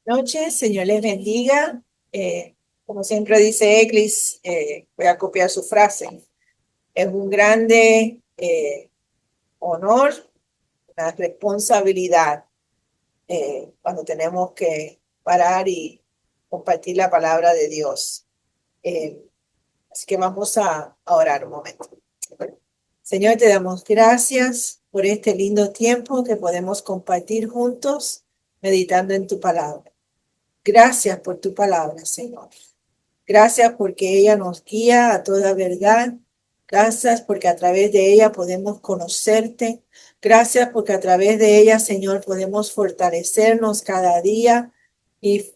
Noches, Señor les bendiga. Como siempre dice Eglis, voy a copiar su frase. Es un grande honor, una responsabilidad cuando tenemos que parar y compartir la palabra de Dios. Así que vamos a orar un momento. Señor, te damos gracias por este lindo tiempo que podemos compartir juntos, meditando en tu palabra. Gracias por tu palabra, Señor. Gracias porque ella nos guía a toda verdad. Gracias porque a través de ella podemos conocerte. Gracias porque a través de ella, Señor, podemos fortalecernos cada día y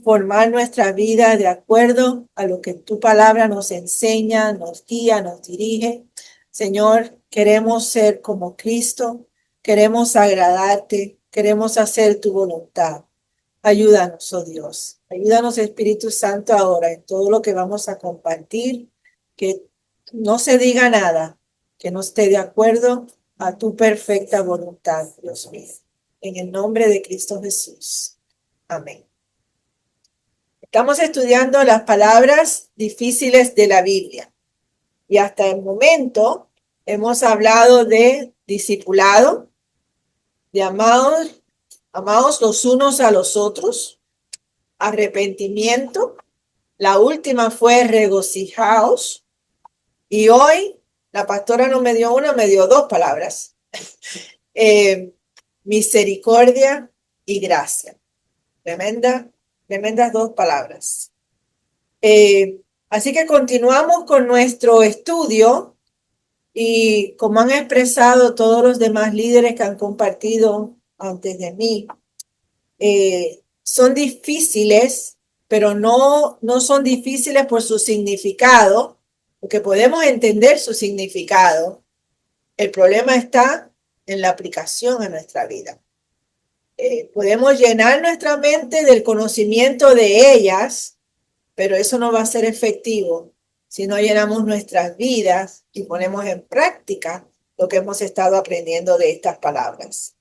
formar nuestra vida de acuerdo a lo que tu palabra nos enseña, nos guía, nos dirige. Señor, queremos ser como Cristo, queremos agradarte, queremos hacer tu voluntad. Ayúdanos, oh Dios. Ayúdanos, Espíritu Santo, ahora en todo lo que vamos a compartir, que no se diga nada que no esté de acuerdo a tu perfecta voluntad, Dios mío. En el nombre de Cristo Jesús. Amén. Estamos estudiando las palabras difíciles de la Biblia y hasta el momento hemos hablado de discipulado, de amados los unos a los otros, arrepentimiento. La última fue regocijaos. Y hoy la pastora no me dio una, me dio dos palabras. Misericordia y gracia. Tremendas dos palabras. Así que continuamos con nuestro estudio y como han expresado todos los demás líderes que han compartido antes de mí, son difíciles, pero no son difíciles por su significado, porque podemos entender su significado. El problema está en la aplicación a nuestra vida. Podemos llenar nuestra mente del conocimiento de ellas, pero eso no va a ser efectivo si no llenamos nuestras vidas y ponemos en práctica lo que hemos estado aprendiendo de estas palabras.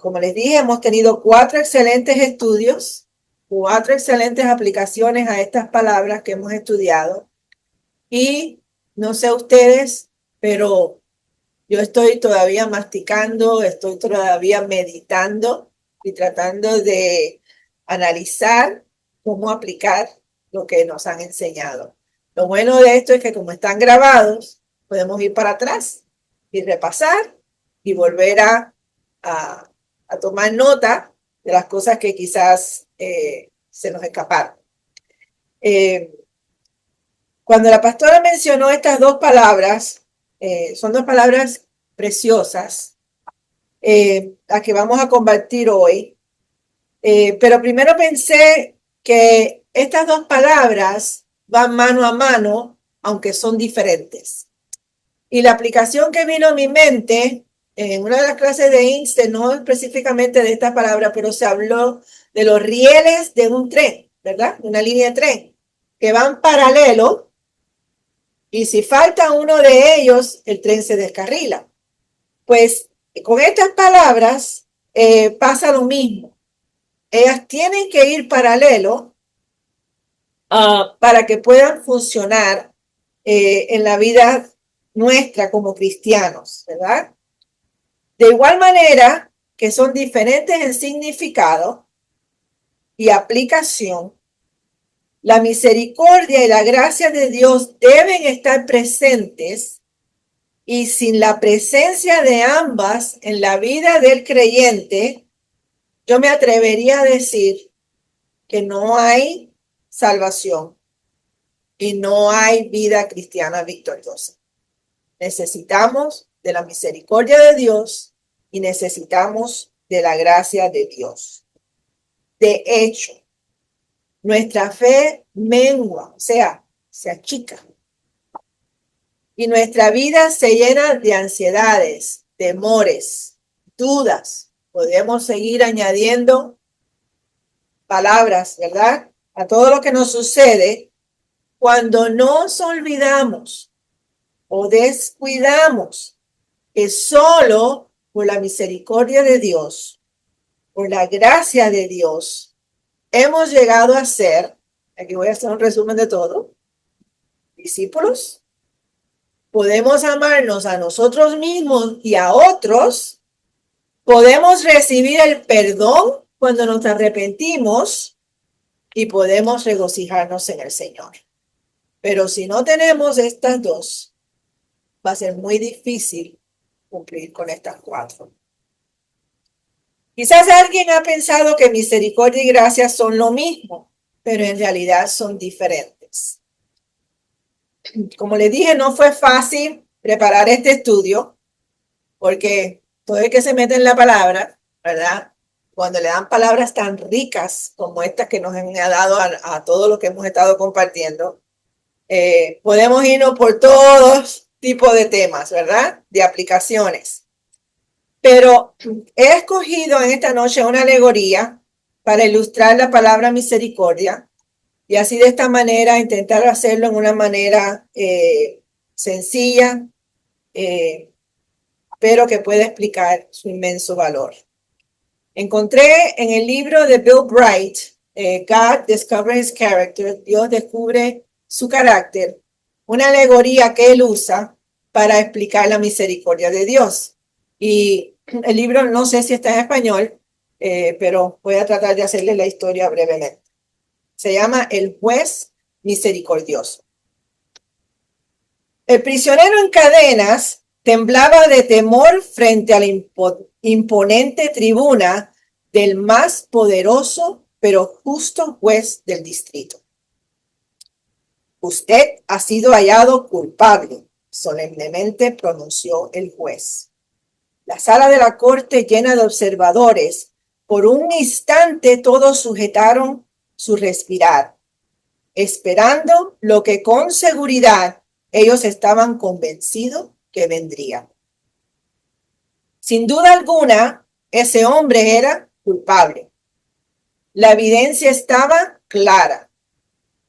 Como les dije, hemos tenido 4 excelentes estudios, 4 excelentes aplicaciones a estas palabras que hemos estudiado. Y no sé ustedes, pero yo estoy todavía masticando, estoy todavía meditando y tratando de analizar cómo aplicar lo que nos han enseñado. Lo bueno de esto es que como están grabados, podemos ir para atrás y repasar y volver a tomar nota de las cosas que quizás se nos escaparon. Cuando la pastora mencionó estas dos palabras, son dos palabras preciosas, las que vamos a compartir hoy. Pero primero pensé que estas dos palabras van mano a mano, aunque son diferentes. Y la aplicación que vino a mi mente en una de las clases de Einstein, no específicamente de esta palabra, pero se habló de los rieles de un tren, ¿verdad? Una línea de tren que van paralelo y si falta uno de ellos, el tren se descarrila. Pues con estas palabras pasa lo mismo. Ellas tienen que ir paralelo para que puedan funcionar en la vida nuestra como cristianos, ¿verdad? De igual manera que son diferentes en significado y aplicación, la misericordia y la gracia de Dios deben estar presentes y sin la presencia de ambas en la vida del creyente, yo me atrevería a decir que no hay salvación y no hay vida cristiana victoriosa. Necesitamos de la misericordia de Dios y necesitamos de la gracia de Dios. De hecho, nuestra fe mengua, o sea, se achica. Y nuestra vida se llena de ansiedades, temores, dudas. Podemos seguir añadiendo palabras, ¿verdad? A todo lo que nos sucede cuando nos olvidamos o descuidamos que solo por la misericordia de Dios por la gracia de Dios, hemos llegado a ser, aquí voy a hacer un resumen de todo, discípulos. Podemos amarnos a nosotros mismos y a otros. Podemos recibir el perdón cuando nos arrepentimos y podemos regocijarnos en el Señor. Pero si no tenemos estas dos, va a ser muy difícil cumplir con estas cuatro. Quizás alguien ha pensado que misericordia y gracia son lo mismo, pero en realidad son diferentes. Como les dije, no fue fácil preparar este estudio, porque todo el que se mete en la palabra, ¿verdad? Cuando le dan palabras tan ricas como estas que nos han dado a todo lo que hemos estado compartiendo, podemos irnos por todos tipos de temas, ¿verdad? De aplicaciones. Pero he escogido en esta noche una alegoría para ilustrar la palabra misericordia y así de esta manera intentar hacerlo en una manera sencilla, pero que pueda explicar su inmenso valor. Encontré en el libro de Bill Bright, God Discovers His Character, Dios descubre su carácter, una alegoría que él usa para explicar la misericordia de Dios. Y el libro no sé si está en español, pero voy a tratar de hacerle la historia brevemente. Se llama El juez misericordioso. El prisionero en cadenas temblaba de temor frente a la imponente tribuna del más poderoso pero justo juez del distrito. Usted ha sido hallado culpable, solemnemente pronunció el juez. La sala de la corte llena de observadores. Por un instante todos sujetaron su respirar, esperando lo que con seguridad ellos estaban convencidos que vendría. Sin duda alguna, ese hombre era culpable. La evidencia estaba clara.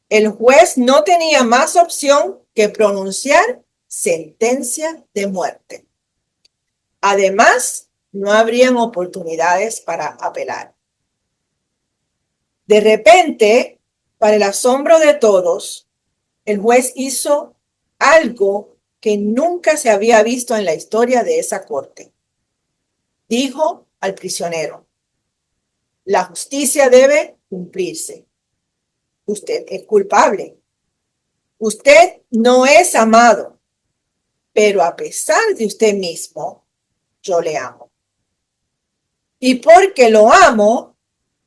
El juez no tenía más opción que pronunciar sentencia de muerte. Además, no habrían oportunidades para apelar. De repente, para el asombro de todos, el juez hizo algo que nunca se había visto en la historia de esa corte. Dijo al prisionero: la justicia debe cumplirse. Usted es culpable. Usted no es amado, pero a pesar de usted mismo, yo le amo. Y porque lo amo,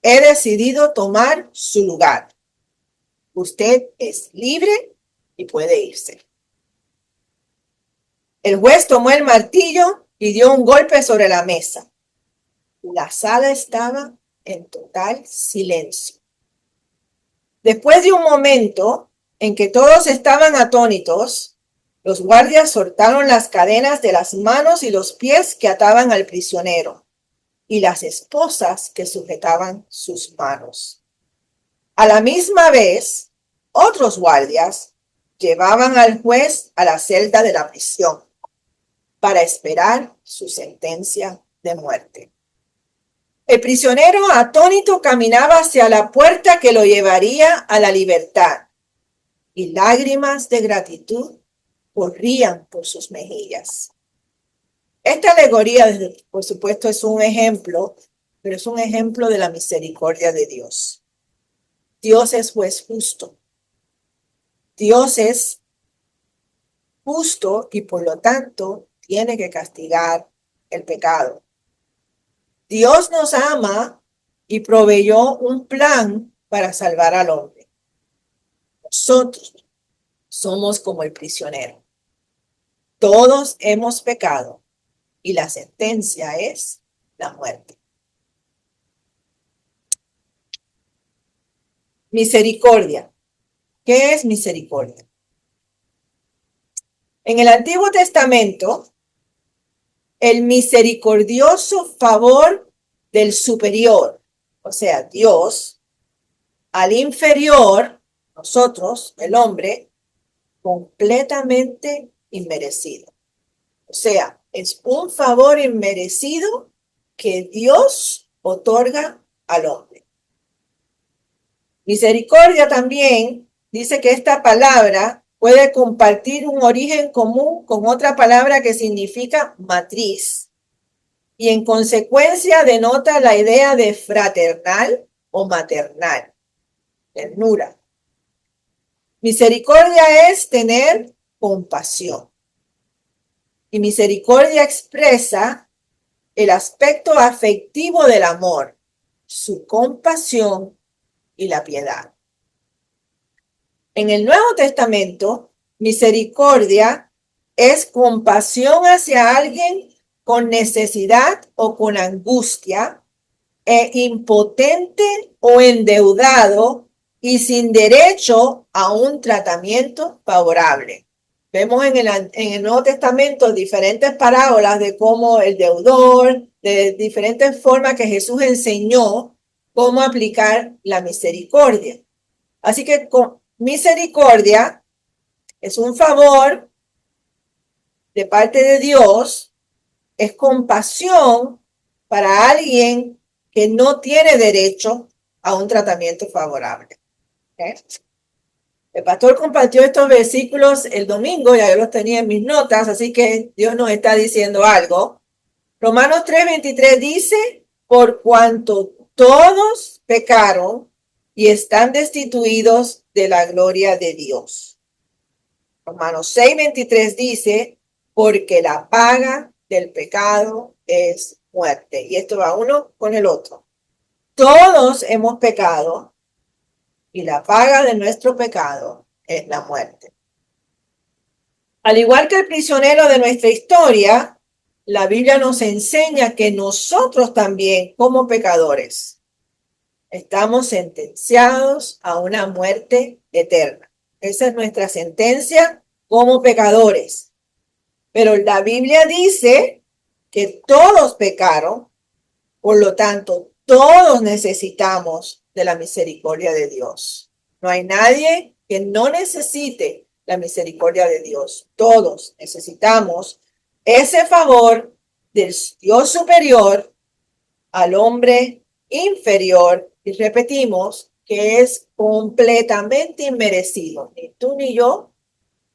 he decidido tomar su lugar. Usted es libre y puede irse. El juez tomó el martillo y dio un golpe sobre la mesa. La sala estaba en total silencio. Después de un momento en que todos estaban atónitos, los guardias soltaron las cadenas de las manos y los pies que ataban al prisionero y las esposas que sujetaban sus manos. A la misma vez, otros guardias llevaban al juez a la celda de la prisión para esperar su sentencia de muerte. El prisionero atónito caminaba hacia la puerta que lo llevaría a la libertad y lágrimas de gratitud corrían por sus mejillas. Esta alegoría, por supuesto, es un ejemplo, pero es un ejemplo de la misericordia de Dios. Dios es juez justo. Dios es justo y por lo tanto tiene que castigar el pecado. Dios nos ama y proveyó un plan para salvar al hombre. Nosotros somos como el prisionero. Todos hemos pecado y la sentencia es la muerte. Misericordia. ¿Qué es misericordia? En el Antiguo Testamento, el misericordioso favor del superior, o sea, Dios, al inferior, nosotros, el hombre, completamente inmerecido. O sea, es un favor inmerecido que Dios otorga al hombre. Misericordia también dice que esta palabra puede compartir un origen común con otra palabra que significa matriz y en consecuencia denota la idea de fraternal o maternal, ternura. Misericordia es tener compasión y misericordia expresa el aspecto afectivo del amor, su compasión y la piedad. En el Nuevo Testamento, misericordia es compasión hacia alguien con necesidad o con angustia, impotente o endeudado y sin derecho a un tratamiento favorable. Vemos en el Nuevo Testamento diferentes parábolas de cómo el deudor, de diferentes formas que Jesús enseñó cómo aplicar la misericordia. Así que con misericordia es un favor de parte de Dios, es compasión para alguien que no tiene derecho a un tratamiento favorable. ¿Okay? El pastor compartió estos versículos el domingo, ya yo los tenía en mis notas, así que Dios nos está diciendo algo. Romanos 3:23 dice, por cuanto todos pecaron y están destituidos de la gloria de Dios. Romanos 6:23 dice, porque la paga del pecado es muerte. Y esto va uno con el otro. Todos hemos pecado y la paga de nuestro pecado es la muerte. Al igual que el prisionero de nuestra historia, la Biblia nos enseña que nosotros también, como pecadores, estamos sentenciados a una muerte eterna. Esa es nuestra sentencia como pecadores. Pero la Biblia dice que todos pecaron, por lo tanto, todos necesitamos de la misericordia de Dios. No hay nadie que no necesite la misericordia de Dios. Todos necesitamos ese favor del Dios superior al hombre inferior. Y repetimos que es completamente inmerecido. Ni tú ni yo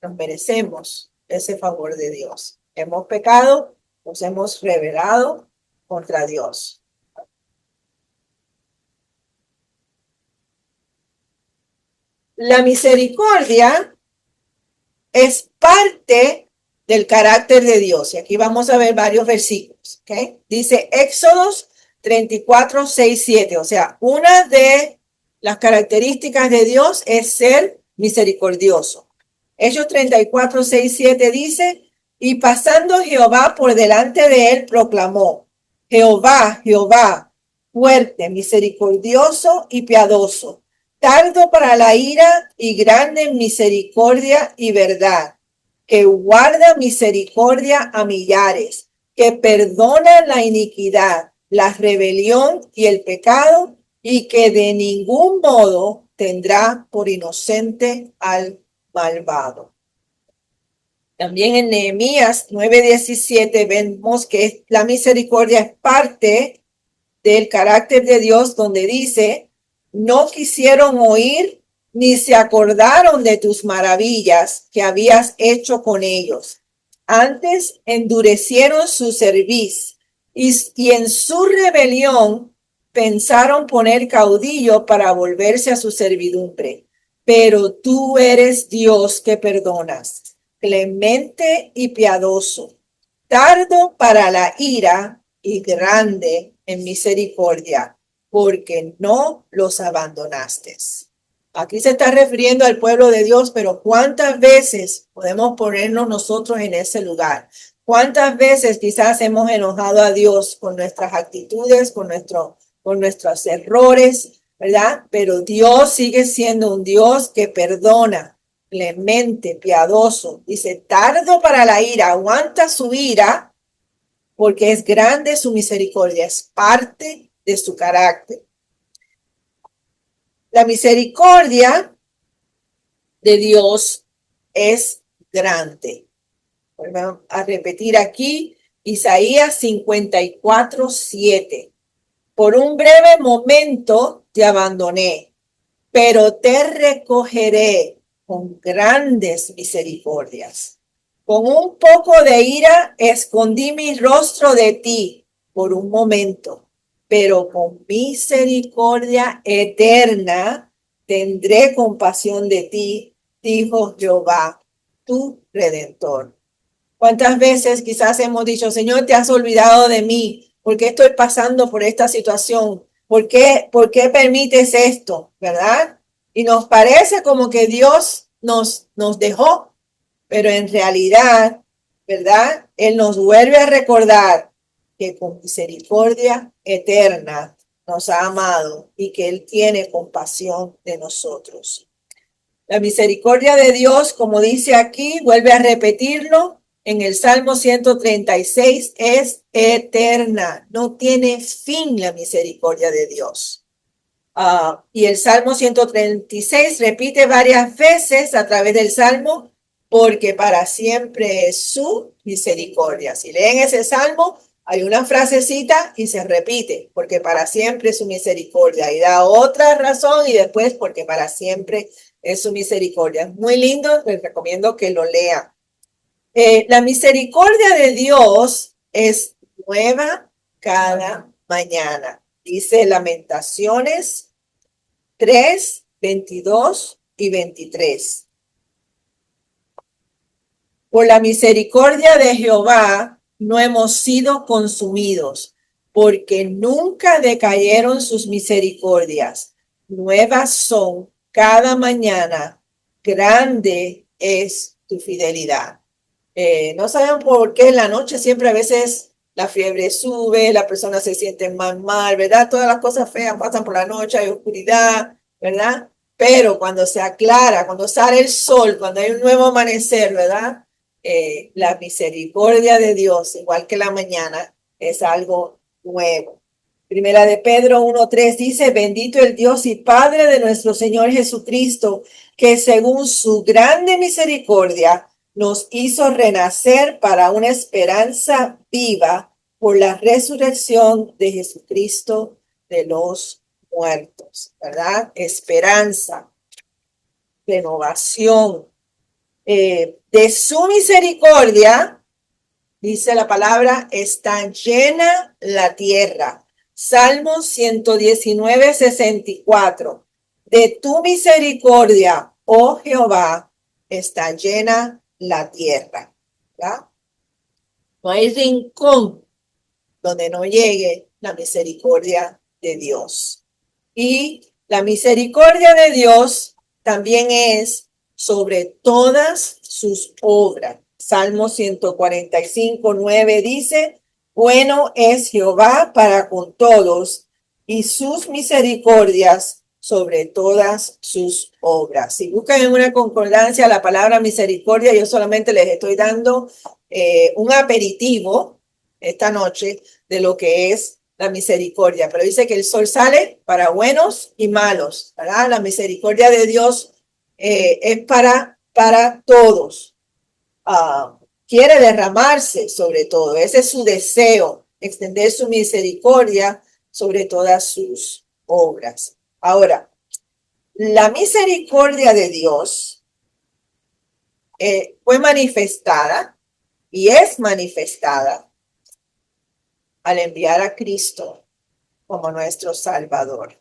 nos merecemos ese favor de Dios. Hemos pecado, nos hemos rebelado contra Dios. La misericordia es parte del carácter de Dios. Y aquí vamos a ver varios versículos. ¿Okay? Dice Éxodos 34, 6, 7. O sea, una de las características de Dios es ser misericordioso. Hechos 34, 6, 7 dice, y pasando Jehová por delante de él, proclamó, Jehová, Jehová, fuerte, misericordioso y piadoso, tardo para la ira y grande en misericordia y verdad, que guarda misericordia a millares, que perdona la iniquidad, la rebelión y el pecado, y que de ningún modo tendrá por inocente al malvado. También en Nehemías 9:17 vemos que la misericordia es parte del carácter de Dios, donde dice, no quisieron oír ni se acordaron de tus maravillas que habías hecho con ellos. Antes endurecieron su cerviz y en su rebelión pensaron poner caudillo para volverse a su servidumbre. Pero tú eres Dios que perdonas, clemente y piadoso, tardo para la ira y grande en misericordia, porque no los abandonaste. Aquí se está refiriendo al pueblo de Dios, pero ¿cuántas veces podemos ponernos nosotros en ese lugar? ¿Cuántas veces quizás hemos enojado a Dios con nuestras actitudes, con nuestros errores, ¿verdad? Pero Dios sigue siendo un Dios que perdona, clemente, piadoso. Dice, tardo para la ira, aguanta su ira, porque es grande su misericordia, es parte de su carácter. La misericordia de Dios es grande. Vamos a repetir aquí Isaías 54:7. Por un breve momento te abandoné, pero te recogeré con grandes misericordias. Con un poco de ira escondí mi rostro de ti por un momento, pero con misericordia eterna tendré compasión de ti, dijo Jehová, tu Redentor. ¿Cuántas veces quizás hemos dicho, Señor, te has olvidado de mí? ¿Por qué estoy pasando por esta situación? ¿Por qué permites esto? ¿Verdad? Y nos parece como que Dios nos dejó, pero en realidad, ¿verdad? Él nos vuelve a recordar que con misericordia eterna nos ha amado y que Él tiene compasión de nosotros. La misericordia de Dios, como dice aquí, vuelve a repetirlo en el Salmo 136, es eterna. No tiene fin la misericordia de Dios. Y el Salmo 136 repite varias veces a través del Salmo, porque para siempre es su misericordia. Si leen ese Salmo, hay una frasecita y se repite, porque para siempre es su misericordia. Y da otra razón y después, porque para siempre es su misericordia. Es muy lindo, les recomiendo que lo lean. La misericordia de Dios es nueva cada mañana. Dice Lamentaciones 3, 22 y 23. Por la misericordia de Jehová no hemos sido consumidos, porque nunca decayeron sus misericordias. Nuevas son cada mañana, grande es tu fidelidad. No saben por qué en la noche siempre a veces la fiebre sube, la persona se siente más mal, ¿verdad? Todas las cosas feas pasan por la noche, hay oscuridad, ¿verdad? Pero cuando se aclara, cuando sale el sol, cuando hay un nuevo amanecer, ¿verdad? La misericordia de Dios, igual que la mañana, es algo nuevo. Primera de Pedro 1:3 dice, bendito el Dios y Padre de nuestro Señor Jesucristo, que según su grande misericordia nos hizo renacer para una esperanza viva por la resurrección de Jesucristo de los muertos, ¿verdad? Esperanza, renovación. De su misericordia, dice la palabra, está llena la tierra. Salmo 119, 64. De tu misericordia, oh Jehová, está llena la tierra. ¿Ya? No hay rincón donde no llegue la misericordia de Dios. Y la misericordia de Dios también es sobre todas sus obras. Salmo 145, 9 dice, bueno es Jehová para con todos y sus misericordias sobre todas sus obras. Si buscan en una concordancia la palabra misericordia, yo solamente les estoy dando un aperitivo esta noche de lo que es la misericordia, pero dice que el sol sale para buenos y malos, ¿verdad? La misericordia de Dios es para todos. Quiere derramarse sobre todo, ese es su deseo, extender su misericordia sobre todas sus obras. Ahora, la misericordia de Dios fue manifestada y es manifestada al enviar a Cristo como nuestro Salvador.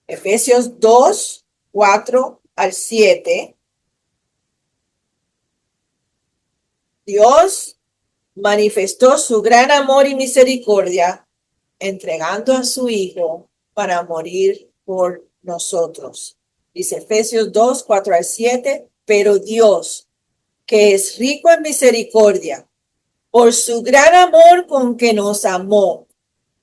Efesios 2, 4 al 7. Dios manifestó su gran amor y misericordia entregando a su Hijo para morir por nosotros. Dice Efesios 2, 4 al 7. Pero Dios, que es rico en misericordia, por su gran amor con que nos amó,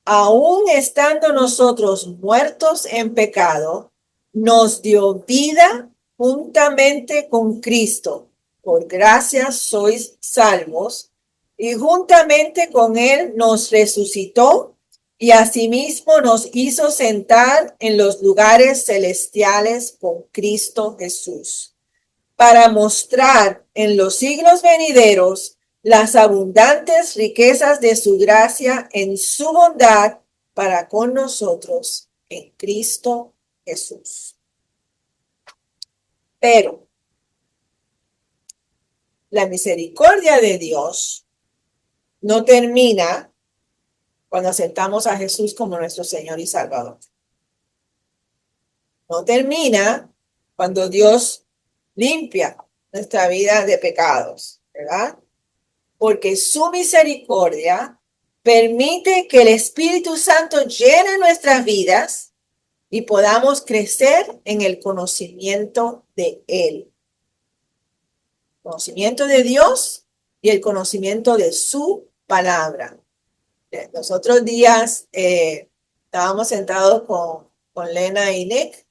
aun estando nosotros muertos en pecado, nos dio vida juntamente con Cristo. Por gracia sois salvos, y juntamente con Él nos resucitó y asimismo nos hizo sentar en los lugares celestiales con Cristo Jesús, para mostrar en los siglos venideros las abundantes riquezas de su gracia en su bondad para con nosotros en Cristo Jesús. Pero la misericordia de Dios no termina cuando aceptamos a Jesús como nuestro Señor y Salvador. No termina cuando Dios limpia nuestra vida de pecados, ¿verdad? Porque su misericordia permite que el Espíritu Santo llene nuestras vidas y podamos crecer en el conocimiento de Él. Conocimiento de Dios y el conocimiento de su palabra. Los otros días estábamos sentados con Lena y Nick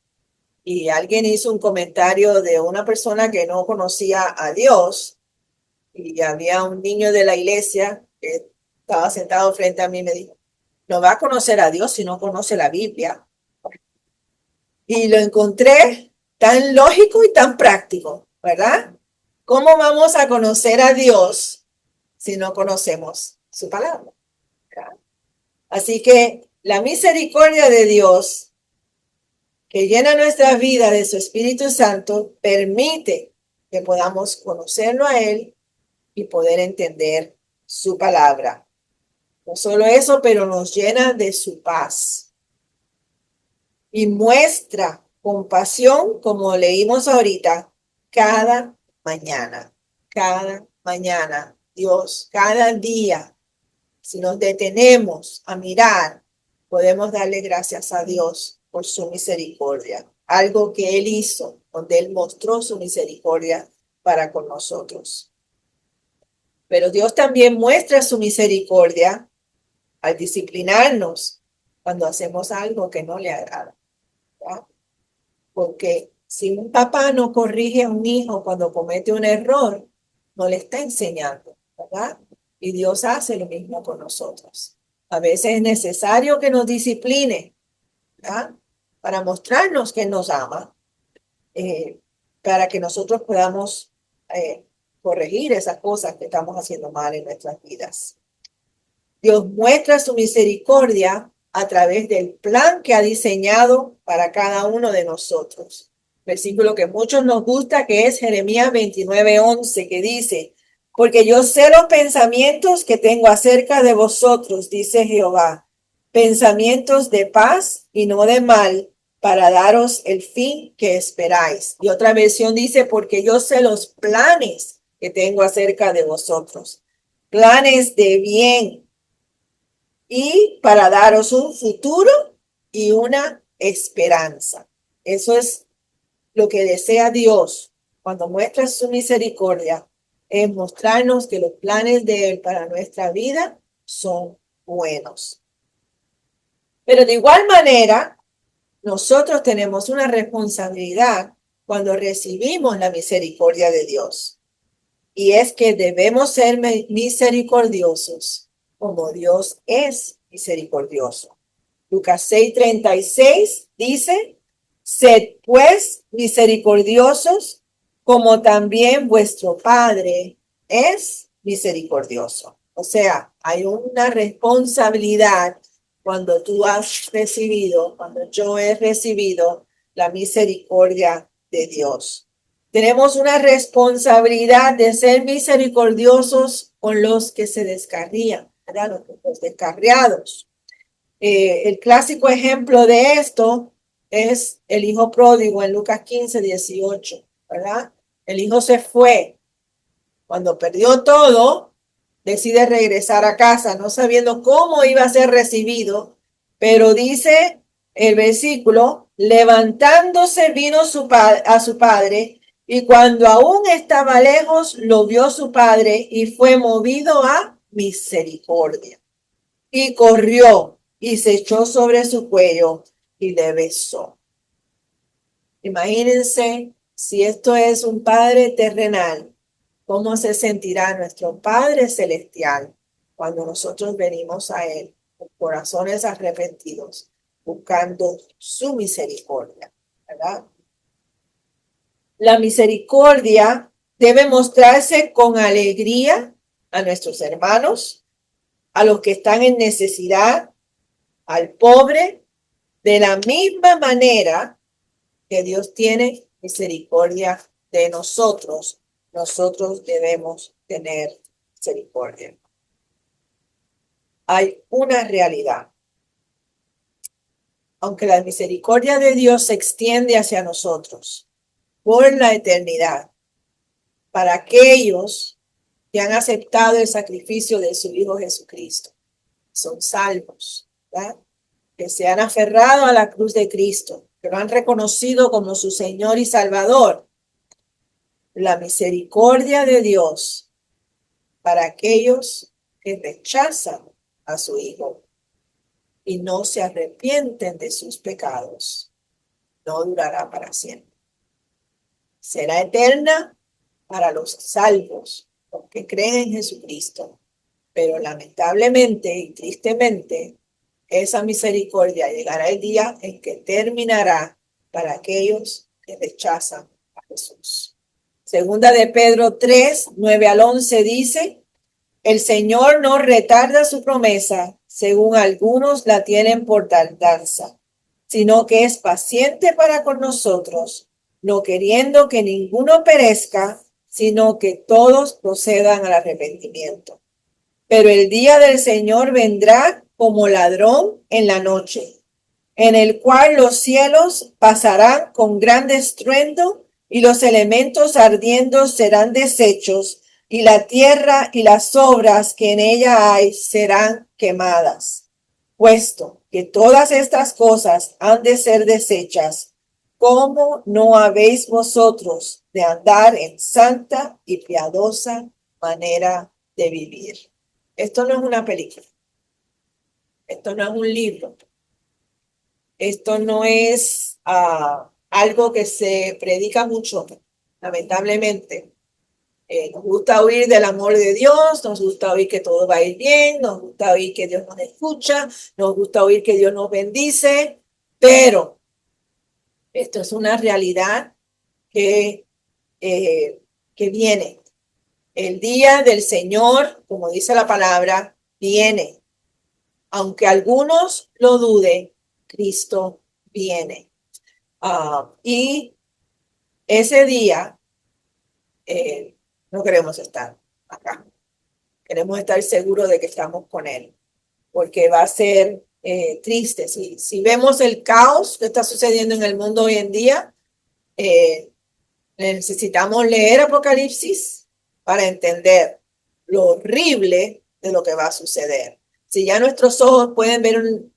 y alguien hizo un comentario de una persona que no conocía a Dios y había un niño de la iglesia que estaba sentado frente a mí y me dijo, no va a conocer a Dios si no conoce la Biblia. Y lo encontré tan lógico y tan práctico, ¿verdad? ¿Cómo vamos a conocer a Dios si no conocemos su palabra? ¿Verdad? Así que la misericordia de Dios que llena nuestra vida de su Espíritu Santo permite que podamos conocerlo a Él y poder entender su palabra. No solo eso, pero nos llena de su paz y muestra compasión, como leímos ahorita, cada mañana, Dios, cada día. Si nos detenemos a mirar, podemos darle gracias a Dios por su misericordia. Algo que Él hizo, donde Él mostró su misericordia para con nosotros. Pero Dios también muestra su misericordia al disciplinarnos cuando hacemos algo que no le agrada, ¿verdad? Porque si un papá no corrige a un hijo cuando comete un error, no le está enseñando, ¿verdad? Y Dios hace lo mismo con nosotros. A veces es necesario que nos discipline, ¿verdad? Para mostrarnos que nos ama, para que nosotros podamos corregir esas cosas que estamos haciendo mal en nuestras vidas. Dios muestra su misericordia a través del plan que ha diseñado para cada uno de nosotros. Versículo que muchos nos gusta, que es Jeremías 29:11, que dice, porque yo sé los pensamientos que tengo acerca de vosotros, dice Jehová, pensamientos de paz y no de mal, para daros el fin que esperáis. Y otra versión dice, porque yo sé los planes que tengo acerca de vosotros, planes de bien y para daros un futuro y una esperanza. Eso es lo que desea Dios cuando muestra su misericordia, es mostrarnos que los planes de Él para nuestra vida son buenos. Pero de igual manera, nosotros tenemos una responsabilidad cuando recibimos la misericordia de Dios. Y es que debemos ser misericordiosos como Dios es misericordioso. Lucas 6:36 dice, sed pues misericordiosos como también vuestro Padre es misericordioso. O sea, hay una responsabilidad cuando tú has recibido, cuando yo he recibido la misericordia de Dios. Tenemos una responsabilidad de ser misericordiosos con los que se descarrían, ¿verdad? Los descarriados. El clásico ejemplo de esto es el hijo pródigo en Lucas 15:18, ¿verdad? El hijo se fue. Cuando perdió todo, decide regresar a casa, no sabiendo cómo iba a ser recibido, pero dice el versículo, levantándose vino a su padre, y cuando aún estaba lejos, lo vio su padre y fue movido a misericordia. Y corrió y se echó sobre su cuello y le besó. Imagínense si esto es un padre terrenal, ¿cómo se sentirá nuestro Padre Celestial cuando nosotros venimos a Él con corazones arrepentidos, buscando su misericordia, ¿verdad? La misericordia debe mostrarse con alegría a nuestros hermanos, a los que están en necesidad, al pobre, de la misma manera que Dios tiene misericordia de nosotros. Nosotros debemos tener misericordia. Hay una realidad. Aunque la misericordia de Dios se extiende hacia nosotros por la eternidad, para aquellos que han aceptado el sacrificio de su Hijo Jesucristo, son salvos, ¿verdad? Que se han aferrado a la cruz de Cristo, que lo han reconocido como su Señor y Salvador. La misericordia de Dios para aquellos que rechazan a su Hijo y no se arrepienten de sus pecados, no durará para siempre. Será eterna para los salvos, los que creen en Jesucristo. Pero lamentablemente y tristemente, esa misericordia llegará el día en que terminará para aquellos que rechazan a Jesús. Segunda de Pedro 3, 9 al 11 dice: el Señor no retarda su promesa, según algunos la tienen por tardanza, sino que es paciente para con nosotros, no queriendo que ninguno perezca, sino que todos procedan al arrepentimiento. Pero el día del Señor vendrá como ladrón en la noche, en el cual los cielos pasarán con gran estruendo y los elementos ardiendo serán deshechos, y la tierra y las obras que en ella hay serán quemadas. Puesto que todas estas cosas han de ser deshechas, ¿cómo no habéis vosotros de andar en santa y piadosa manera de vivir? Esto no es una película. Esto no es un libro. Esto no es algo que se predica mucho, lamentablemente. Nos gusta oír del amor de Dios, nos gusta oír que todo va a ir bien, nos gusta oír que Dios nos escucha, nos gusta oír que Dios nos bendice, pero esto es una realidad que viene. El día del Señor, como dice la palabra, viene. Aunque algunos lo duden, Cristo viene. Y ese día no queremos estar acá. Queremos estar seguros de que estamos con Él, porque va a ser triste. Si vemos el caos que está sucediendo en el mundo hoy en día, necesitamos leer Apocalipsis para entender lo horrible de lo que va a suceder. Si ya nuestros ojos pueden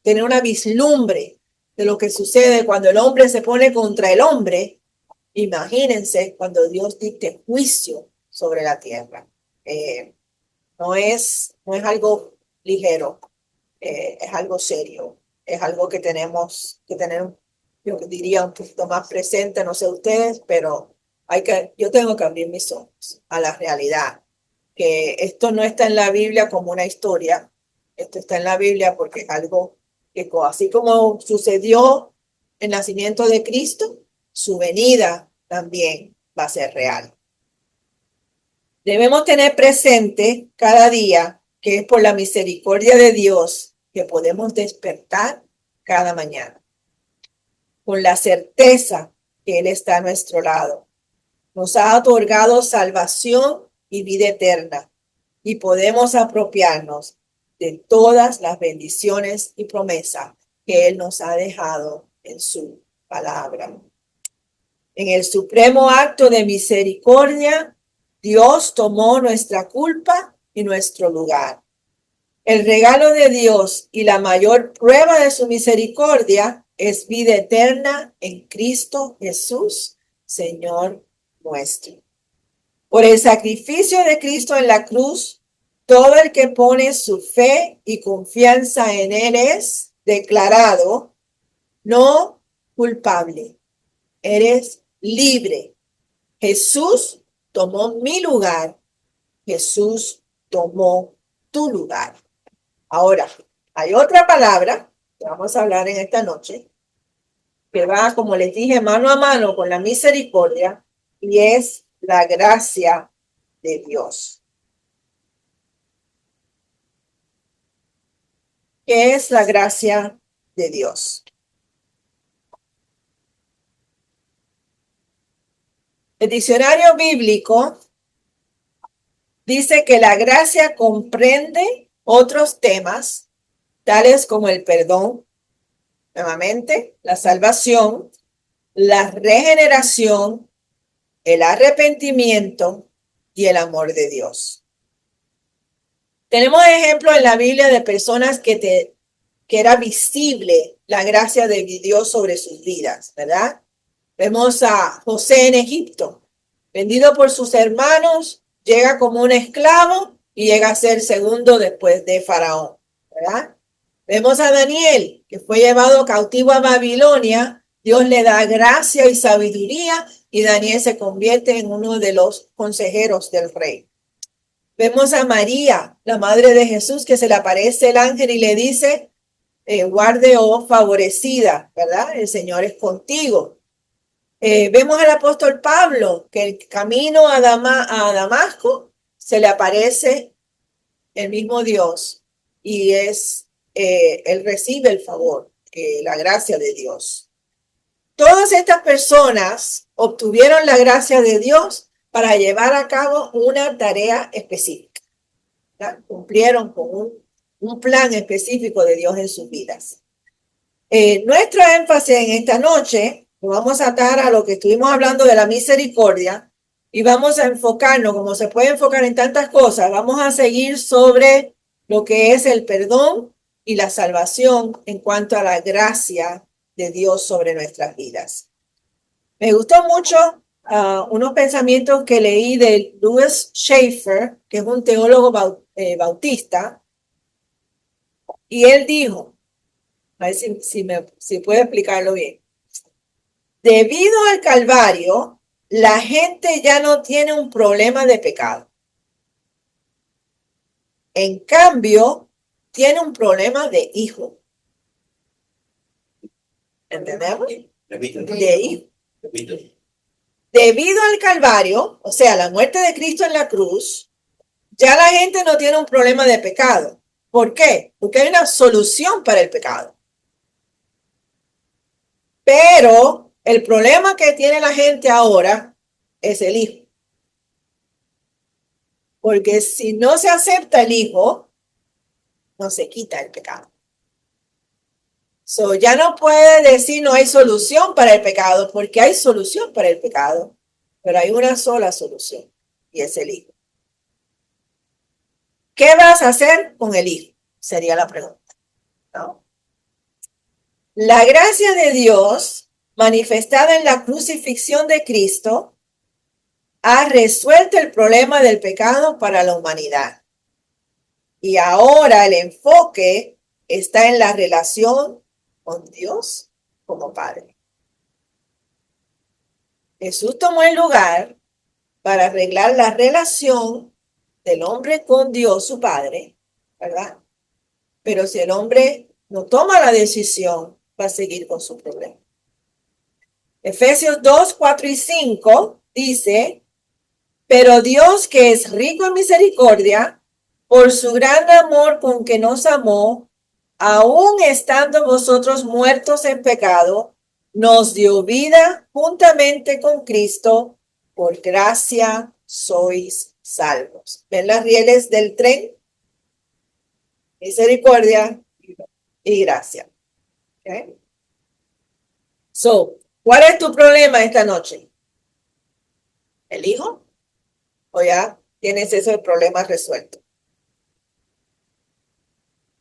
tener una vislumbre de lo que sucede cuando el hombre se pone contra el hombre, imagínense cuando Dios dicte juicio sobre la tierra. No es algo ligero, es algo serio, es algo que tenemos que tener, yo diría, un poquito más presente, no sé ustedes, pero yo tengo que abrir mis ojos a la realidad, que esto no está en la Biblia como una historia, esto está en la Biblia porque es algo que así como sucedió el nacimiento de Cristo, su venida también va a ser real. Debemos tener presente cada día que es por la misericordia de Dios que podemos despertar cada mañana, con la certeza que Él está a nuestro lado. Nos ha otorgado salvación y vida eterna, y podemos apropiarnos de todas las bendiciones y promesas que Él nos ha dejado en su palabra. En el supremo acto de misericordia, Dios tomó nuestra culpa y nuestro lugar. El regalo de Dios y la mayor prueba de su misericordia es vida eterna en Cristo Jesús, Señor nuestro. Por el sacrificio de Cristo en la cruz, todo el que pone su fe y confianza en Él es declarado no culpable. Eres libre. Jesús tomó mi lugar. Jesús tomó tu lugar. Ahora, hay otra palabra que vamos a hablar en esta noche, que va, como les dije, mano a mano con la misericordia, y es la gracia de Dios. ¿Qué es la gracia de Dios? El diccionario bíblico dice que la gracia comprende otros temas, tales como el perdón, nuevamente, la salvación, la regeneración, el arrepentimiento y el amor de Dios. Tenemos ejemplos en la Biblia de personas que era visible la gracia de Dios sobre sus vidas, ¿verdad? Vemos a José en Egipto, vendido por sus hermanos, llega como un esclavo y llega a ser segundo después de Faraón, ¿verdad? Vemos a Daniel, que fue llevado cautivo a Babilonia. Dios le da gracia y sabiduría y Daniel se convierte en uno de los consejeros del rey. Vemos a María, la madre de Jesús, que se le aparece el ángel y le dice, guarde, oh favorecida, ¿verdad? El Señor es contigo. Vemos al apóstol Pablo, que el camino a Damasco se le aparece el mismo Dios y él recibe el favor, la gracia de Dios. Todas estas personas obtuvieron la gracia de Dios para llevar a cabo una tarea específica, ¿verdad? Cumplieron con un plan específico de Dios en sus vidas. Nuestro énfasis en esta noche lo vamos a atar a lo que estuvimos hablando de la misericordia y vamos a enfocarnos, como se puede enfocar en tantas cosas, vamos a seguir sobre lo que es el perdón y la salvación en cuanto a la gracia de Dios sobre nuestras vidas. Me gustó mucho unos pensamientos que leí de Louis Schaeffer, que es un teólogo bautista, y él dijo, a ver si puedo explicarlo bien. Debido al Calvario, la gente ya no tiene un problema de pecado. En cambio, tiene un problema de hijo. ¿Entendemos? De hijo. Debido al Calvario, o sea, la muerte de Cristo en la cruz, ya la gente no tiene un problema de pecado. ¿Por qué? Porque hay una solución para el pecado. Pero el problema que tiene la gente ahora es el hijo. Porque si no se acepta el hijo, no se quita el pecado. So, ya no puede decir no hay solución para el pecado, porque hay solución para el pecado, pero hay una sola solución y es el hijo. ¿Qué vas a hacer con el hijo? Sería la pregunta, ¿no? La gracia de Dios manifestada en la crucifixión de Cristo ha resuelto el problema del pecado para la humanidad. Y ahora el enfoque está en la relación con Dios como Padre. Jesús tomó el lugar para arreglar la relación del hombre con Dios, su Padre, ¿verdad? Pero si el hombre no toma la decisión, va a seguir con su problema. Efesios 2, 4 y 5 dice, pero Dios, que es rico en misericordia, por su gran amor con que nos amó, aun estando vosotros muertos en pecado, nos dio vida juntamente con Cristo, por gracia sois salvos. ¿Ven las rieles del tren? Misericordia y gracia. Okay. So, ¿cuál es tu problema esta noche? ¿El hijo? ¿O ya tienes ese problema resuelto?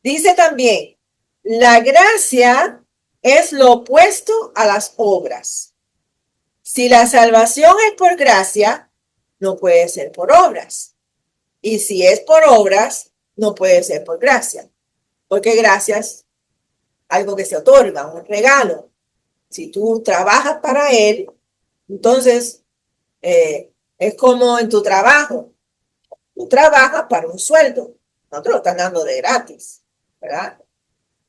Dice también, la gracia es lo opuesto a las obras. Si la salvación es por gracia, no puede ser por obras. Y si es por obras, no puede ser por gracia. Porque gracia es algo que se otorga, un regalo. Si tú trabajas para él, entonces es como en tu trabajo. Tú trabajas para un sueldo. No te lo están dando de gratis, ¿verdad?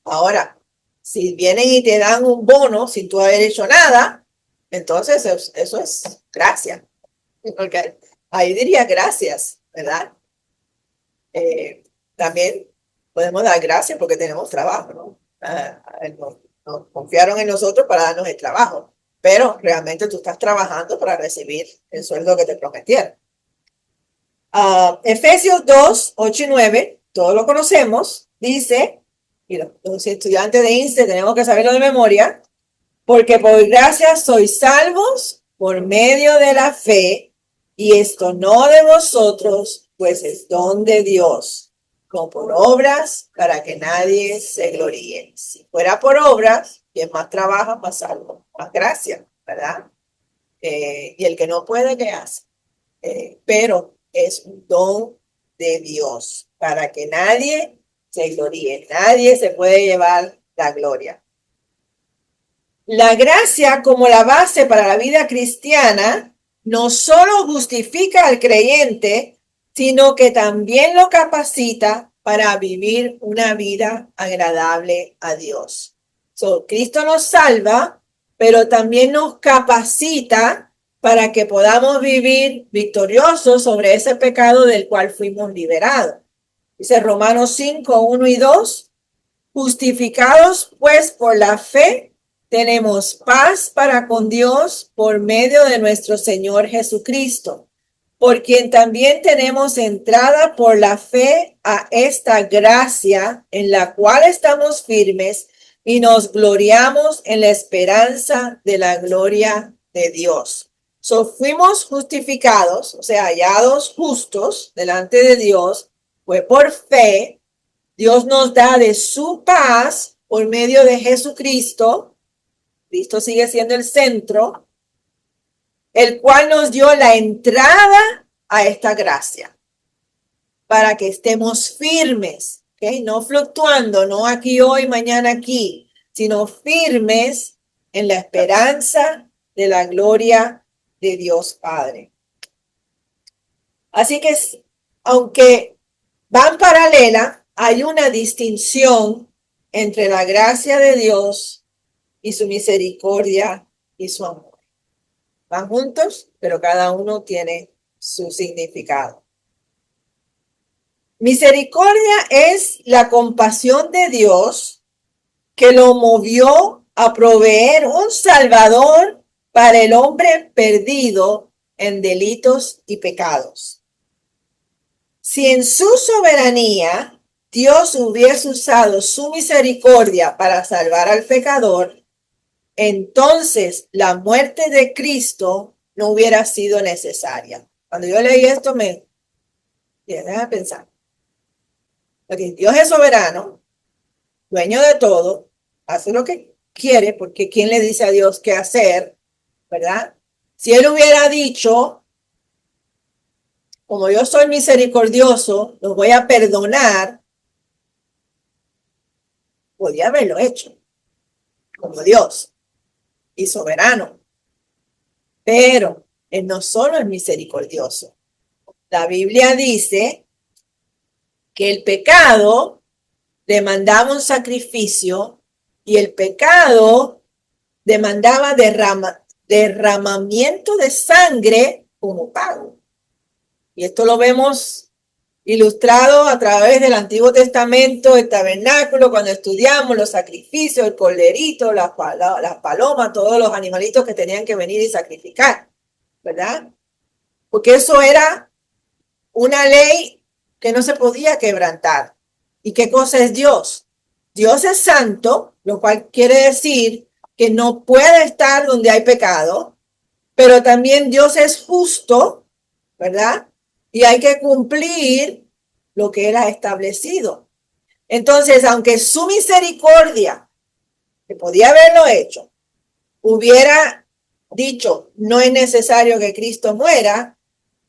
Ahora, si vienen y te dan un bono sin tú haber hecho nada, entonces eso es gracia. Porque ahí diría gracias, ¿verdad? También podemos dar gracias porque tenemos trabajo, ¿no? Nos confiaron en nosotros para darnos el trabajo, pero realmente tú estás trabajando para recibir el sueldo que te prometieron. Efesios 2, 8 y 9, todos lo conocemos, dice, y los estudiantes de INSTE tenemos que saberlo de memoria, porque por gracia sois salvos por medio de la fe, y esto no de vosotros, pues es don de Dios, como por obras, para que nadie se gloríe. Si fuera por obras, quien más trabaja, más salvo, más gracia, ¿verdad? Y el que no puede, ¿qué hace? Pero es un don de Dios, para que nadie se gloríe, nadie se puede llevar la gloria. La gracia como la base para la vida cristiana no solo justifica al creyente, sino que también lo capacita para vivir una vida agradable a Dios. Cristo nos salva, pero también nos capacita para que podamos vivir victoriosos sobre ese pecado del cual fuimos liberados. Dice Romanos 5, 1 y 2, justificados pues por la fe, tenemos paz para con Dios por medio de nuestro Señor Jesucristo, por quien también tenemos entrada por la fe a esta gracia en la cual estamos firmes y nos gloriamos en la esperanza de la gloria de Dios. Fuimos justificados, o sea, hallados justos delante de Dios, fue por fe. Dios nos da de su paz por medio de Jesucristo. Cristo sigue siendo el centro, el cual nos dio la entrada a esta gracia para que estemos firmes, ¿okay? No fluctuando, no aquí hoy, mañana aquí, sino firmes en la esperanza de la gloria de Dios Padre. Así que, aunque van paralela, hay una distinción entre la gracia de Dios y su misericordia y su amor. Van juntos, pero cada uno tiene su significado. Misericordia es la compasión de Dios que lo movió a proveer un Salvador para el hombre perdido en delitos y pecados. Si en su soberanía Dios hubiese usado su misericordia para salvar al pecador, entonces la muerte de Cristo no hubiera sido necesaria. Cuando yo leí esto me déjame pensar. Porque Dios es soberano, dueño de todo, hace lo que quiere, porque ¿quién le dice a Dios qué hacer? ¿Verdad? Si él hubiera dicho, como yo soy misericordioso, los voy a perdonar, podía haberlo hecho, como Dios y soberano. Pero él no solo es misericordioso. La Biblia dice que el pecado demandaba un sacrificio y el pecado demandaba derramamiento de sangre como pago. Y esto lo vemos ilustrado a través del Antiguo Testamento, el tabernáculo, cuando estudiamos los sacrificios, el corderito, las palomas, todos los animalitos que tenían que venir y sacrificar, ¿verdad? Porque eso era una ley que no se podía quebrantar. ¿Y qué cosa es Dios? Dios es santo, lo cual quiere decir que no puede estar donde hay pecado, pero también Dios es justo, ¿verdad? Y hay que cumplir lo que él ha establecido. Entonces, aunque su misericordia, que podía haberlo hecho, hubiera dicho, no es necesario que Cristo muera,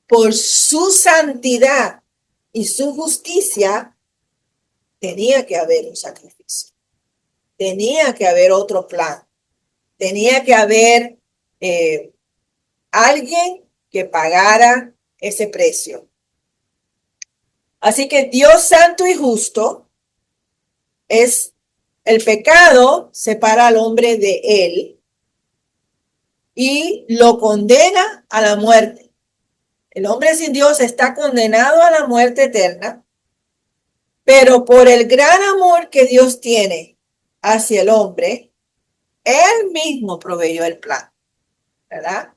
por su santidad y su justicia, tenía que haber un sacrificio. Tenía que haber otro plan. Tenía que haber alguien que pagara ese precio. Así que Dios santo y justo es el pecado, separa al hombre de él y lo condena a la muerte. El hombre sin Dios está condenado a la muerte eterna, Pero por el gran amor que Dios tiene hacia el hombre, Él mismo proveyó el plan, ¿verdad?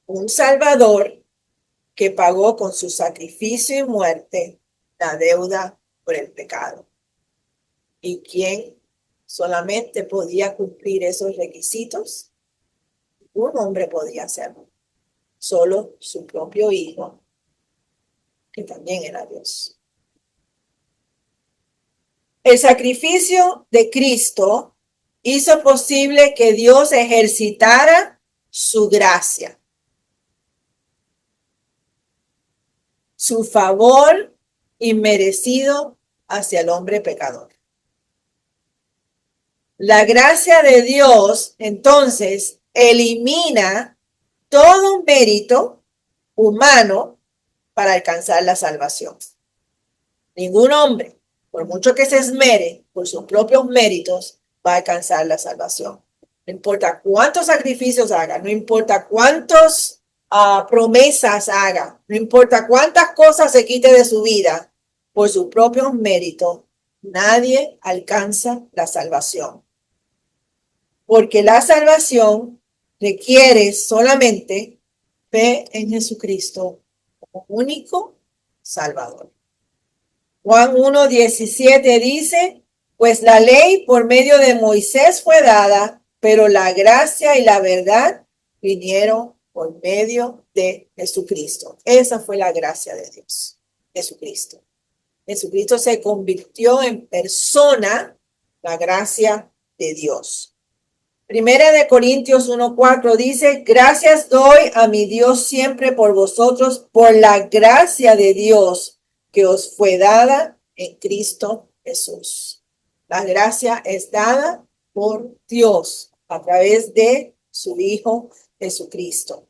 Un Salvador que pagó con su sacrificio y muerte la deuda por el pecado. ¿Y quién solamente podía cumplir esos requisitos? Un hombre podía hacerlo, solo su propio hijo, que también era Dios. El sacrificio de Cristo hizo posible que Dios ejercitara su gracia, su favor inmerecido hacia el hombre pecador. La gracia de Dios, entonces, elimina todo mérito humano para alcanzar la salvación. Ningún hombre, por mucho que se esmere por sus propios méritos, va a alcanzar la salvación. No importa cuántos sacrificios haga, no importa cuántas promesas haga, no importa cuántas cosas se quite de su vida, por sus propios méritos, nadie alcanza la salvación. Porque la salvación requiere solamente fe en Jesucristo como único Salvador. Juan 1:17 dice, pues la ley por medio de Moisés fue dada, pero la gracia y la verdad vinieron por medio de Jesucristo. Esa fue la gracia de Dios, Jesucristo. Jesucristo se convirtió en persona, la gracia de Dios. Primera de Corintios 1:4 dice, gracias doy a mi Dios siempre por vosotros, por la gracia de Dios que os fue dada en Cristo Jesús. La gracia es dada por Dios a través de su Hijo Jesucristo.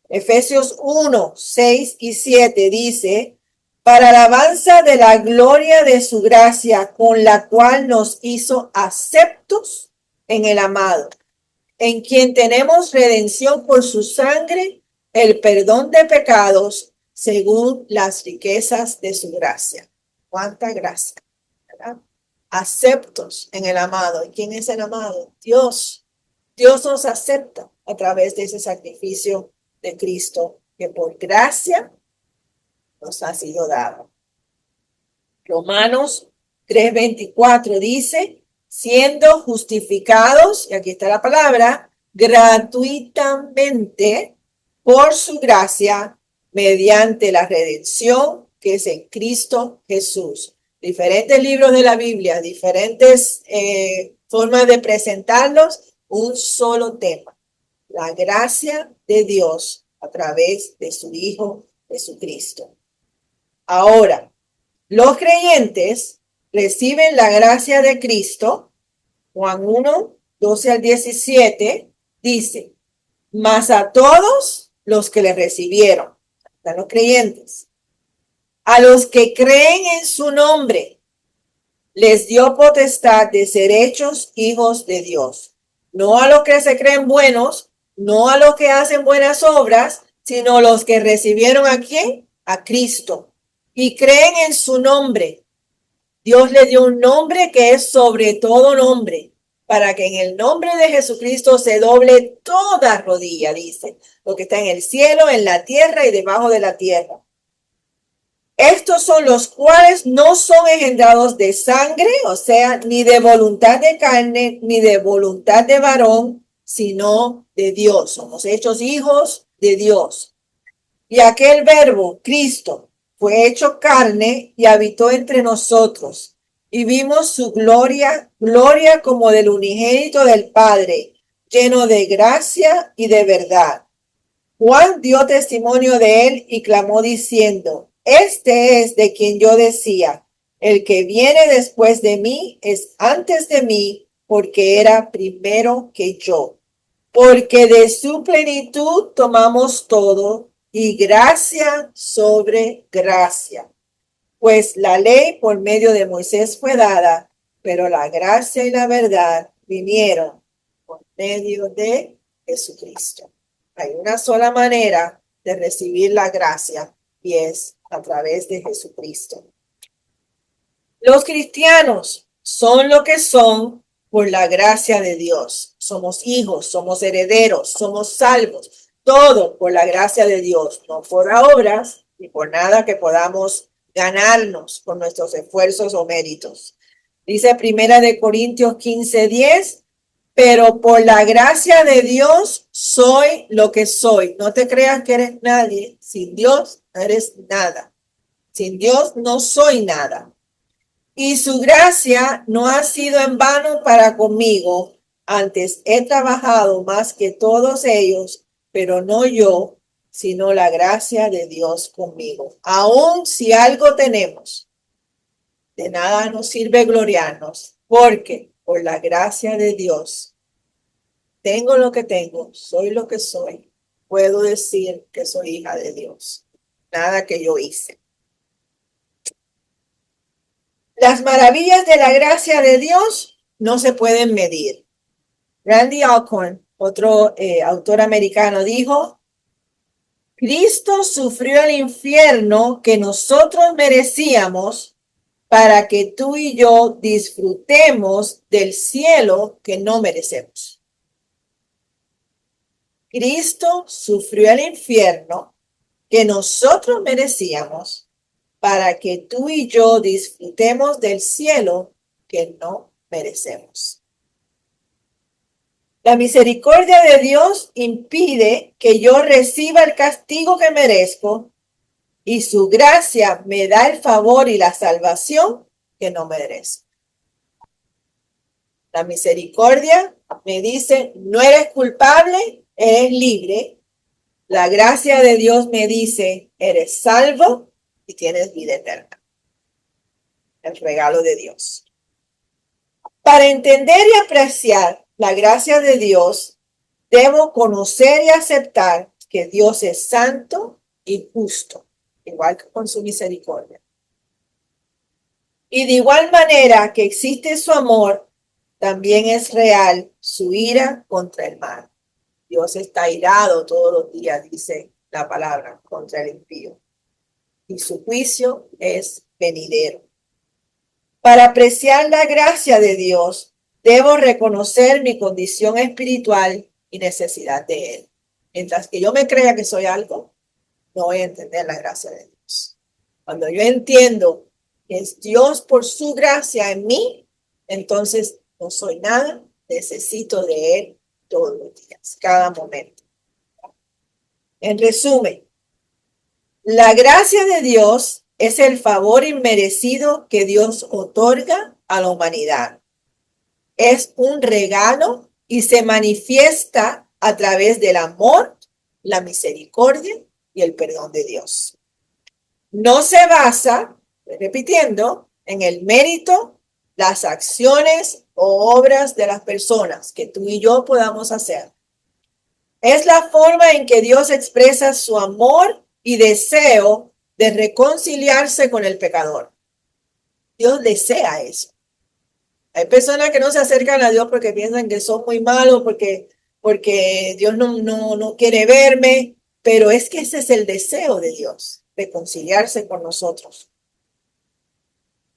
Efesios 1:6-7 dice, para alabanza de la gloria de su gracia, con la cual nos hizo aceptos en el amado, en quien tenemos redención por su sangre, el perdón de pecados, según las riquezas de su gracia. ¿Cuánta gracia? ¿Verdad? Aceptos en el amado. ¿Y quién es el amado? Dios. Dios nos acepta a través de ese sacrificio de Cristo, que por gracia nos ha sido dado. Romanos 3:24 dice, siendo justificados, y aquí está la palabra, gratuitamente por su gracia, mediante la redención que es en Cristo Jesús. Diferentes libros de la Biblia, diferentes formas de presentarlos, un solo tema, la gracia de Dios a través de su Hijo Jesucristo. Ahora, los creyentes reciben la gracia de Cristo. Juan 1:12-17 dice, mas a todos los que le recibieron, a los creyentes, a los que creen en su nombre, les dio potestad de ser hechos hijos de Dios. No a los que se creen buenos, no a los que hacen buenas obras, sino los que recibieron ¿a quién? A Cristo. Y creen en su nombre. Dios le dio un nombre que es sobre todo nombre, para que en el nombre de Jesucristo se doble toda rodilla, dice, lo que está en el cielo, en la tierra y debajo de la tierra. Estos son los cuales no son engendrados de sangre, o sea, ni de voluntad de carne, ni de voluntad de varón, sino de Dios. Somos hechos hijos de Dios. Y aquel verbo, Cristo, fue hecho carne y habitó entre nosotros. Y vimos su gloria, gloria como del unigénito del Padre, lleno de gracia y de verdad. Juan dio testimonio de él y clamó diciendo, este es de quien yo decía, el que viene después de mí es antes de mí, porque era primero que yo. Porque de su plenitud tomamos todo, y gracia sobre gracia. Pues la ley por medio de Moisés fue dada, pero la gracia y la verdad vinieron por medio de Jesucristo. Hay una sola manera de de, recibir la gracia y es a través de Jesucristo. Hay una sola manera de recibir la gracia y es a través de Jesucristo. Hay una sola manera de recibir la gracia y es a través de Jesucristo. Hay una sola manera de recibir la gracia y es a través de Jesucristo. Hay una sola manera de recibir la gracia y es a través de Jesucristo. Hay una sola manera de recibir la gracia y es a través de Jesucristo. Los cristianos son lo que son por la gracia de Dios. Somos hijos, somos herederos, somos salvos. Todo por la gracia de Dios, no por obras ni por nada que podamos ganarnos con nuestros esfuerzos o méritos. Dice Primera de Corintios 15:10, pero por la gracia de Dios soy lo que soy. No te creas que eres nadie. Sin Dios no eres nada. Sin Dios no soy nada. Y su gracia no ha sido en vano para conmigo. Antes he trabajado más que todos ellos, pero no yo, sino la gracia de Dios conmigo. Aun si algo tenemos, de nada nos sirve gloriarnos, porque por la gracia de Dios tengo lo que tengo, soy lo que soy. Puedo decir que soy hija de Dios. Nada que yo hice. Las maravillas de la gracia de Dios no se pueden medir. Randy Alcorn, otro autor americano, dijo, Cristo sufrió el infierno que nosotros merecíamos para que tú y yo disfrutemos del cielo que no merecemos. Cristo sufrió el infierno que nosotros merecíamos para que tú y yo disfrutemos del cielo que no merecemos. La misericordia de Dios impide que yo reciba el castigo que merezco y su gracia me da el favor y la salvación que no merezco. La misericordia me dice, no eres culpable, eres libre. La gracia de Dios me dice, eres salvo y tienes vida eterna. El regalo de Dios. Para entender y apreciar la gracia de Dios, debo conocer y aceptar que Dios es santo y justo, igual que con su misericordia. Y de igual manera que existe su amor, también es real su ira contra el mal. Dios está irado todos los días, dice la palabra, contra el impío. Y su juicio es venidero. Para apreciar la gracia de Dios, debo reconocer mi condición espiritual y necesidad de Él. Mientras que yo me crea que soy algo, no voy a entender la gracia de Dios. Cuando yo entiendo que es Dios por su gracia en mí, entonces no soy nada, necesito de Él todos los días, cada momento. En resumen, la gracia de Dios es el favor inmerecido que Dios otorga a la humanidad. Es un regalo y se manifiesta a través del amor, la misericordia y el perdón de Dios. No se basa, repitiendo, en el mérito, las acciones o obras de las personas que tú y yo podamos hacer. Es la forma en que Dios expresa su amor y deseo de reconciliarse con el pecador. Dios desea eso. Hay personas que no se acercan a Dios porque piensan que son muy malos, porque Dios no quiere verme, pero es que ese es el deseo de Dios, reconciliarse con nosotros.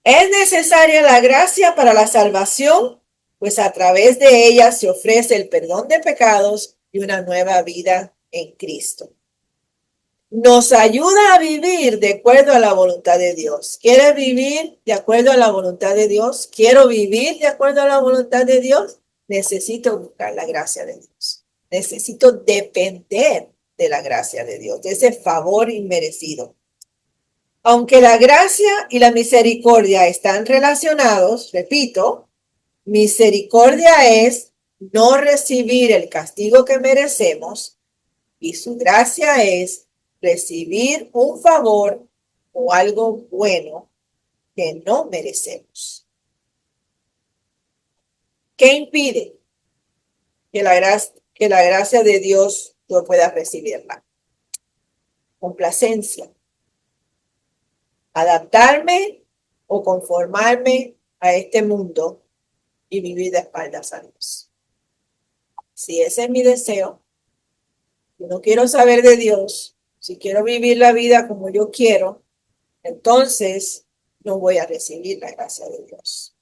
Es necesaria la gracia para la salvación, pues a través de ella se ofrece el perdón de pecados y una nueva vida en Cristo. Nos ayuda a vivir de acuerdo a la voluntad de Dios. ¿Quieres vivir de acuerdo a la voluntad de Dios? ¿Quiero vivir de acuerdo a la voluntad de Dios? Necesito buscar la gracia de Dios. Necesito depender de la gracia de Dios, de ese favor inmerecido. Aunque la gracia y la misericordia están relacionados, repito, misericordia es no recibir el castigo que merecemos y su gracia es recibir un favor o algo bueno que no merecemos. ¿Qué impide que la gracia de Dios yo pueda recibirla? Complacencia. Adaptarme o conformarme a este mundo y vivir de espaldas a Dios. Si ese es mi deseo, si no quiero saber de Dios, si quiero vivir la vida como yo quiero, entonces no voy a recibir la gracia de Dios.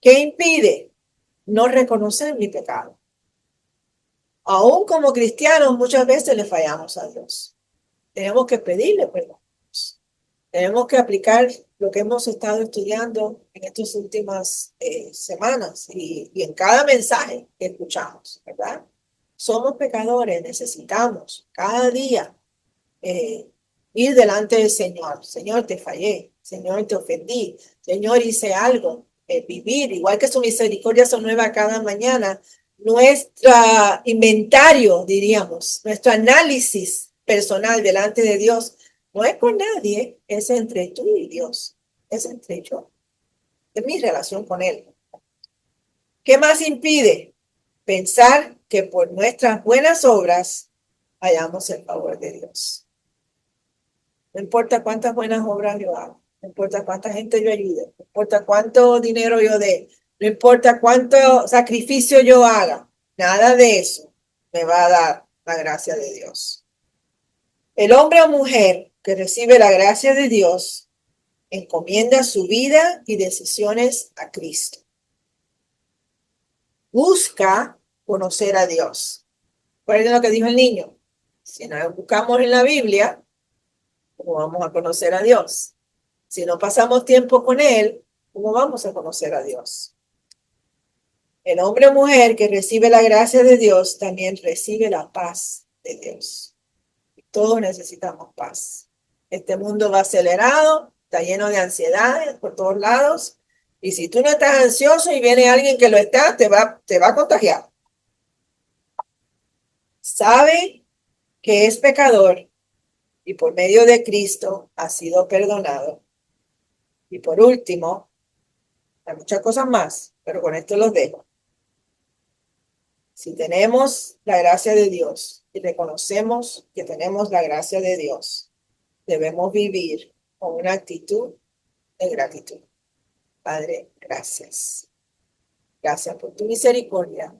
¿Qué impide? No reconocer mi pecado. Aún como cristianos muchas veces le fallamos a Dios. Tenemos que pedirle perdón. Tenemos que aplicar lo que hemos estado estudiando en estas últimas semanas y en cada mensaje que escuchamos, ¿verdad? Somos pecadores, necesitamos cada día ir delante del Señor. Señor, te fallé. Señor, te ofendí. Señor, hice algo. Vivir, igual que su misericordia son nueva cada mañana. Nuestro inventario, diríamos, nuestro análisis personal delante de Dios no es con nadie, es entre tú y Dios. Es entre yo. Es mi relación con Él. ¿Qué más impide? Pensar que por nuestras buenas obras hallamos el favor de Dios. No importa cuántas buenas obras yo hago, no importa cuánta gente yo ayude, no importa cuánto dinero yo dé, no importa cuánto sacrificio yo haga, nada de eso me va a dar la gracia de Dios. El hombre o mujer que recibe la gracia de Dios encomienda su vida y decisiones a Cristo. Busca conocer a Dios. Recuerden lo que dijo el niño. Si no buscamos en la Biblia, ¿cómo vamos a conocer a Dios? Si no pasamos tiempo con Él, ¿cómo vamos a conocer a Dios? El hombre o mujer que recibe la gracia de Dios también recibe la paz de Dios. Todos necesitamos paz. Este mundo va acelerado, está lleno de ansiedades por todos lados. Y si tú no estás ansioso y viene alguien que lo está, te va a contagiar. Sabe que es pecador y por medio de Cristo ha sido perdonado. Y por último, hay muchas cosas más, pero con esto los dejo. Si tenemos la gracia de Dios y reconocemos que tenemos la gracia de Dios, debemos vivir con una actitud de gratitud. Padre, gracias. Gracias por tu misericordia.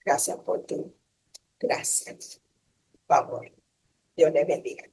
Gracias por tu gracia. Por favor, Dios les bendiga.